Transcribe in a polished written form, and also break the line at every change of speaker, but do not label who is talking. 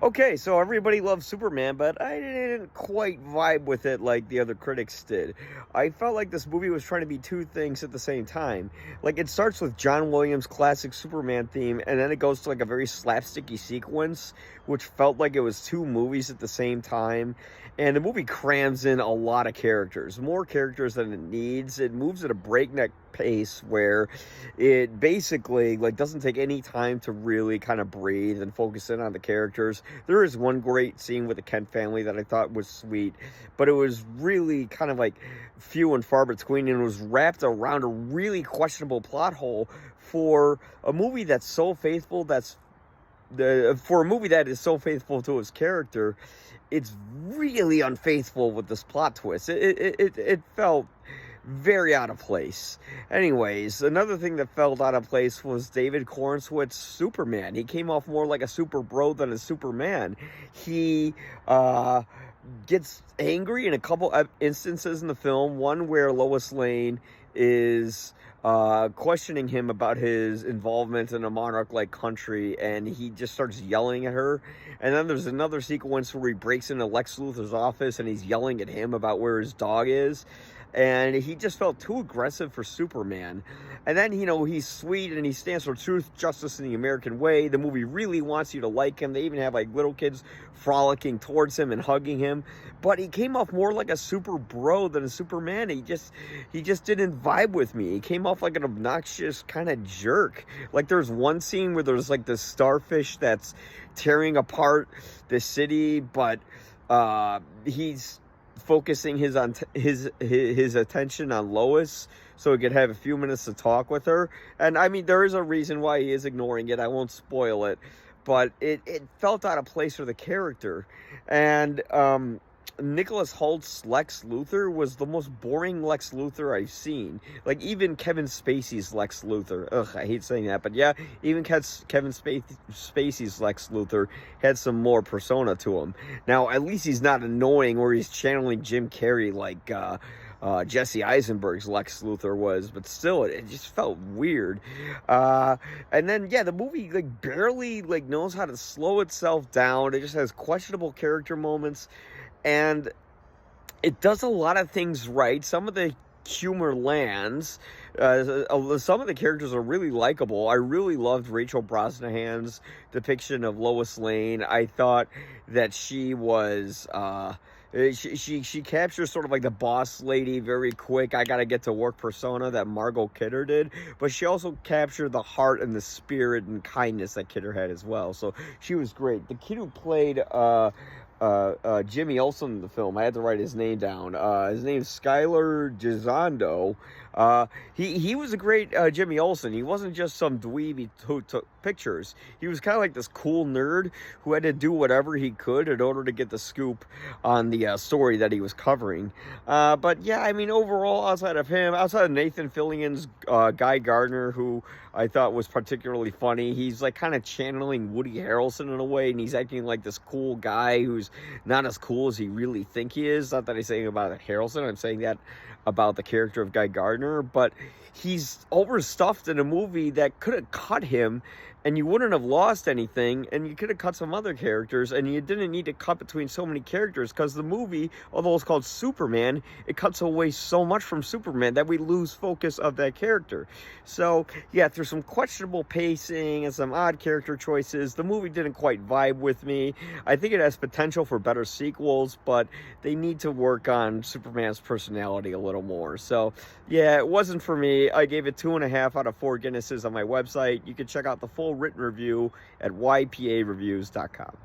Okay, so everybody loves Superman, but I didn't quite vibe with it like the other critics did. I felt like this movie was trying to be two things at the same time. Like, it starts with John Williams' classic Superman theme, and then it goes to like a very slapsticky sequence, which felt like it was two movies at the same time. And the movie crams in a lot of characters, more characters than it needs. It moves at a breakneck pace where it basically like doesn't take any time to really kind of breathe and focus in on the characters. There is one great scene with the Kent family that I thought was sweet, but it was really kind of like few and far between, and it was wrapped around a really questionable plot hole for a movie that's so faithful. For a movie that is so faithful to his character, it's really unfaithful with this plot twist. It felt very out of place. Anyways, another thing that felt out of place was David Cornswit's Superman. He came off more like a super bro than a Superman. He gets angry in a couple of instances in the film. One where Lois Lane is questioning him about his involvement in a monarch-like country, and he just starts yelling at her. And then there's another sequence where he breaks into Lex Luthor's office and he's yelling at him about where his dog is. And he just felt too aggressive for Superman. And then, he's sweet and he stands for truth, justice, and the American way. The movie really wants you to like him. They even have like little kids frolicking towards him and hugging him. But he came off more like a super bro than a Superman. He just didn't vibe with me. He came off like an obnoxious kind of jerk. Like, there's one scene where there's like this starfish that's tearing apart the city, but he's focusing his attention on Lois so he could have a few minutes to talk with her. And I mean, there is a reason why he is ignoring it. I won't spoil it, but it felt out of place for the character. And Nicholas Holt's Lex Luthor was the most boring Lex Luthor I've seen. Like, even Kevin Spacey's Lex Luthor. Ugh, I hate saying that. But yeah, even Kevin Spacey's Lex Luthor had some more persona to him. Now, at least he's not annoying or he's channeling Jim Carrey like Jesse Eisenberg's Lex Luthor was. But still, it just felt weird. And then, yeah, the movie like barely like knows how to slow itself down. It just has questionable character moments. And it does a lot of things right. Some of the humor lands. Some of the characters are really likable. I really loved Rachel Brosnahan's depiction of Lois Lane. I thought that she was... She captures sort of like the boss lady very quick, I gotta get to work persona that Margot Kidder did, but she also captured the heart and the spirit and kindness that Kidder had as well. So she was great. The kid who played Jimmy Olsen in the film, I had to write his name down. His name's Skylar Gisondo. He was a great Jimmy Olsen. He wasn't just some dweeb who took pictures. He was kind of like this cool nerd who had to do whatever he could in order to get the scoop on the story that he was covering. But yeah, I mean, overall, outside of Nathan Fillion's Guy Gardner, who I thought was particularly funny, he's like kind of channeling Woody Harrelson in a way, and he's acting like this cool guy who's not as cool as he really think he is. Not that I'm saying about Harrelson, I'm saying that about the character of Guy Gardner, but he's overstuffed in a movie that could have cut him and you wouldn't have lost anything, and you could have cut some other characters, and you didn't need to cut between so many characters, because the movie, although it's called Superman, it cuts away so much from Superman that we lose focus of that character. So yeah, through some questionable pacing and some odd character choices, the movie didn't quite vibe with me. I think it has potential for better sequels, but they need to work on Superman's personality a little more. So yeah, it wasn't for me. I gave it 2.5 out of 4 Guinnesses on my website. You can check out the full written review at ypareviews.com.